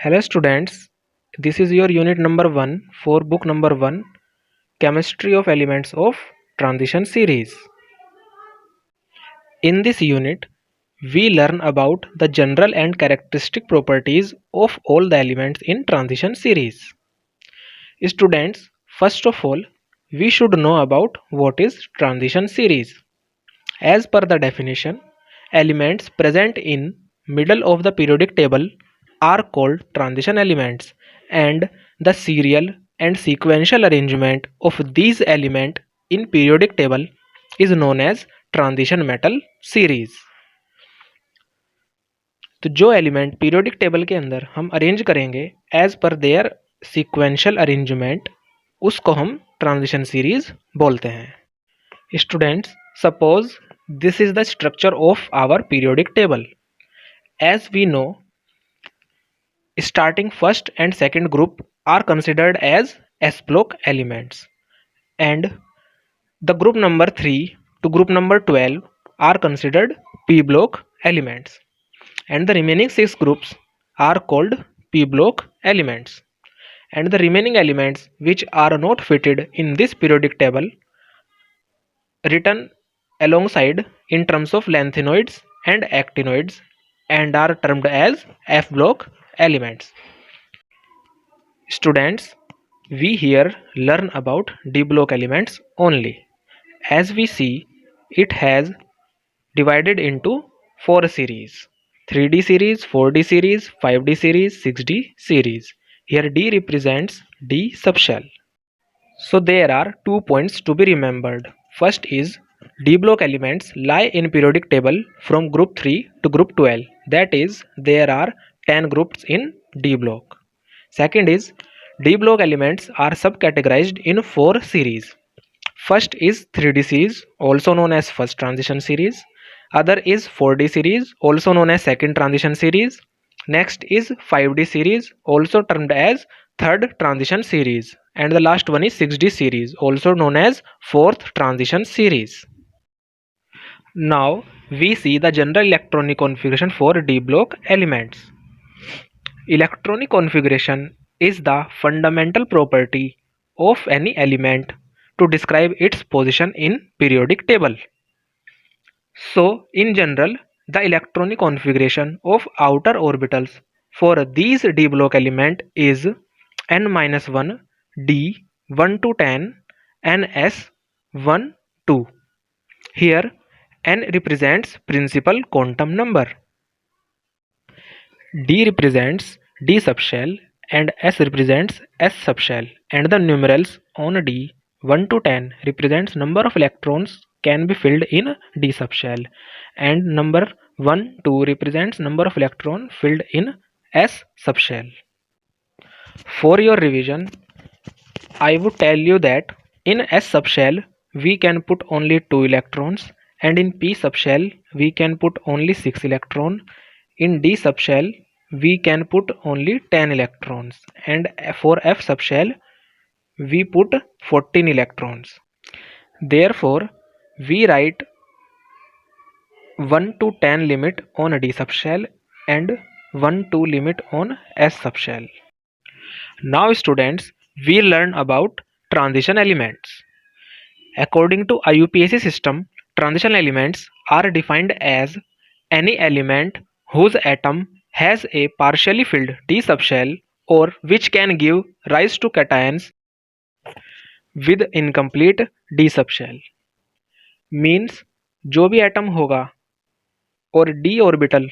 Hello students, this is your unit number 1 for book number 1 Chemistry of Elements of Transition series. In this unit, we learn about the general and characteristic properties of all the elements in transition series. Students, first of all, we should know about what is transition series. As per the definition, elements present in middle of the periodic table are called transition elements, and the serial and sequential arrangement of these elements in periodic table is known as transition metal series. तो जो element periodic table के अंदर हम arrange करेंगे as per there sequential arrangement, उसको हम transition series बोलते हैं. Students, suppose this is the structure of our periodic table. As we know, starting first and second group are considered as S block elements, and the group number 3 to group number 12 are considered P block elements, and the remaining 6 groups are called P block elements, and the remaining elements which are not fitted in this periodic table written alongside in terms of lanthanoids and actinoids and are termed as F block elements. Students, we here learn about D block elements only. As we see, it has divided into 4 series: 3D series, 4D series, 5D series, 6D series. Here D represents D subshell. So there are 2 points to be remembered. First is D block elements lie in periodic table from group 3 to group 12. That is, there are 10 groups in D block. Second is D block elements are subcategorized in 4 series. First is 3D series, also known as first transition series. Other is 4D series, also known as second transition series. Next is 5D series, also termed as third transition series, and the last one is 6D series, also known as fourth transition series. Now we see the general electronic configuration for D block elements. Electronic configuration is the fundamental property of any element to describe its position in periodic table. So in general, the electronic configuration of outer orbitals for these D block element is n-1 d 1 to 10 ns 1 2. Here n represents principal quantum number, d represents d subshell, and s represents s subshell, and the numerals on d 1 to 10 represents number of electrons can be filled in d subshell, and number 1 2 represents number of electron filled in s subshell. For your revision, I would tell you that in S subshell we can put only 2 electrons, and in P subshell we can put only 6 electrons. In D subshell we can put only 10 electrons, and for F subshell we put 14 electrons. Therefore, we write 1 to 10 limit on D subshell and 1 to limit on S subshell. Now students, we learn about transition elements. According to IUPAC system, transition elements are defined as any element whose atom has a partially filled D subshell or which can give rise to cations with incomplete D subshell. Means जो भी atom होगा और D orbital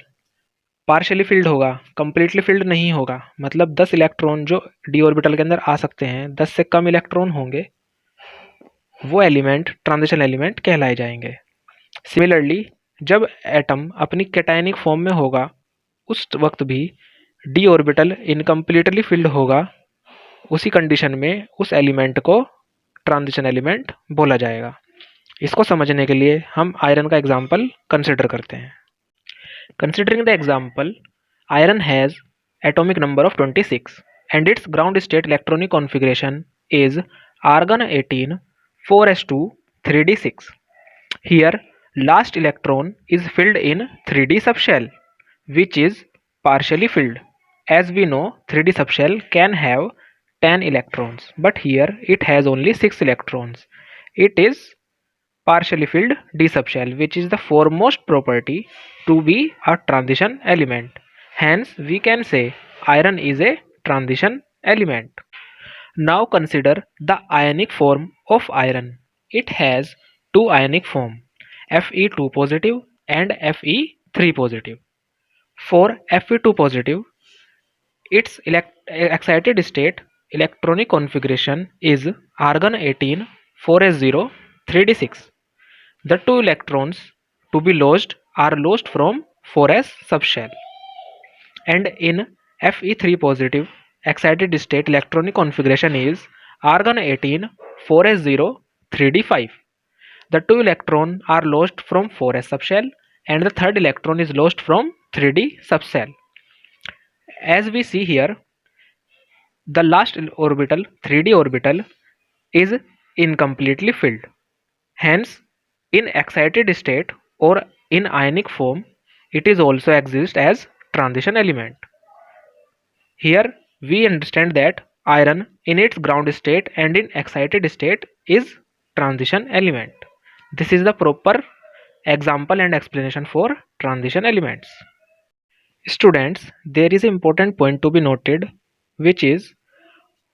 partially field होगा, completely filled नहीं होगा, मतलब 10 electron जो D orbital के अंदर आ सकते हैं, 10 से कम इलेक्ट्रॉन होंगे, वो एलिमेंट ट्रांजिशन एलिमेंट कहलाए जाएंगे. सिमिलरली जब एटम अपनी कैटायनिक फॉर्म में होगा उस वक्त भी डी ऑर्बिटल इनकम्प्लीटली फिल्ड होगा, उसी कंडीशन में उस एलिमेंट को ट्रांजिशन एलिमेंट बोला जाएगा. इसको समझने के लिए हम आयरन का एग्जाम्पल कंसिडर करते हैं. Considering the example, iron has atomic number of 26 and its ground state electronic configuration is argon 18 4s2 3d6. Here last electron is filled in 3d subshell which is partially filled. As we know, 3D subshell can have 10 electrons, but here it has only 6 electrons. It is partially filled d subshell, which is the foremost property to be a transition element. Hence, we can say iron is a transition element. Now consider the ionic form of iron. It has two ionic form, Fe2 positive and Fe3 positive. For Fe2 positive, its excited state electronic configuration is argon 18 4s0 3d6. The two electrons to be lost are lost from 4s subshell. And in Fe3 positive excited state electronic configuration is argon 18 4s0 3d5. The two electrons are lost from 4s subshell and the third electron is lost from 3d subshell. As we see here, the last orbital 3d orbital is incompletely filled. Hence, in excited state or in ionic form, it is also exists as transition element. Here we understand that iron in its ground state and in excited state is transition element. This is the proper example and explanation for transition elements. Students, there is an important point to be noted, which is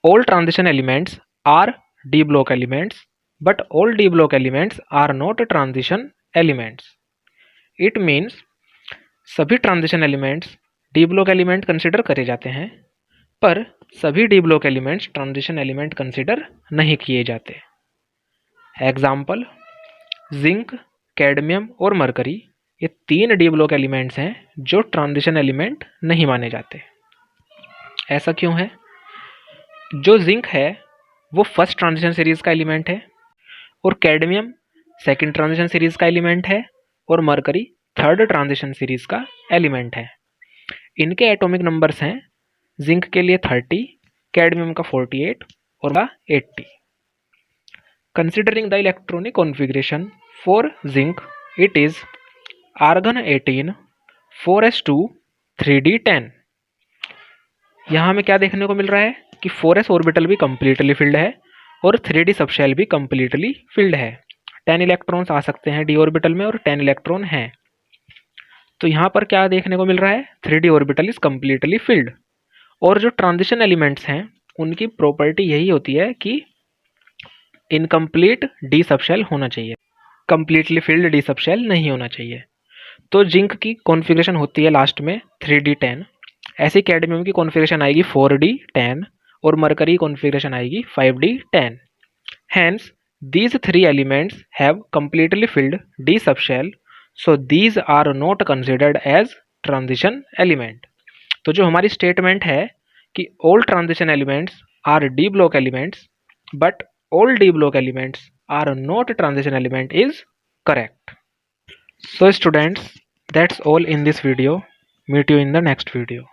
all transition elements are d block elements, but all d block elements are not transition elements. It means सभी transition elements D block element consider करे जाते हैं, पर सभी D block elements transition element consider नहीं किए जाते. Example, zinc, cadmium और मरकरी ये तीन डी ब्लॉक एलिमेंट्स हैं जो ट्रांजिशन एलिमेंट नहीं माने जाते. ऐसा क्यों है? जो जिंक है वो फर्स्ट ट्रांजिशन सीरीज का एलिमेंट है और कैडमियम सेकंड ट्रांजिशन सीरीज का एलिमेंट है और मरकरी थर्ड ट्रांजिशन सीरीज का एलिमेंट है. इनके एटॉमिक नंबर्स हैं जिंक के लिए 30, कैडमियम का 48 और का 80. Considering the electronic configuration for zinc, it is argon 18 4s2 3d10. यहाँ हमें क्या देखने को मिल रहा है कि 4s ऑर्बिटल भी कंप्लीटली फिल्ड है और 3d सबशेल भी कंप्लीटली फिल्ड है. 10 इलेक्ट्रॉन्स आ सकते हैं डी ऑर्बिटल में और 10 इलेक्ट्रॉन हैं. तो यहाँ पर क्या देखने को मिल रहा है? 3d orbital is completely filled. और जो ट्रांजिशन एलिमेंट्स हैं उनकी प्रॉपर्टी यही होती है कि इनकम्प्लीट डी सबशेल होना चाहिए, कंप्लीटली फिल्ड डी सबशेल नहीं होना चाहिए. तो जिंक की कॉन्फ़िगरेशन होती है लास्ट में 3d10. ऐसी कैडमियम की कॉन्फ़िगरेशन आएगी 4d10 और मरकरी कॉन्फ़िगरेशन आएगी 5d10. Hence, these three elements have completely filled d subshell, so these are not considered as transition element. तो जो हमारी स्टेटमेंट है कि all transition elements are d block elements, but all d block elements are not transition element is correct. So students, that's all in this video. Meet you in the next video.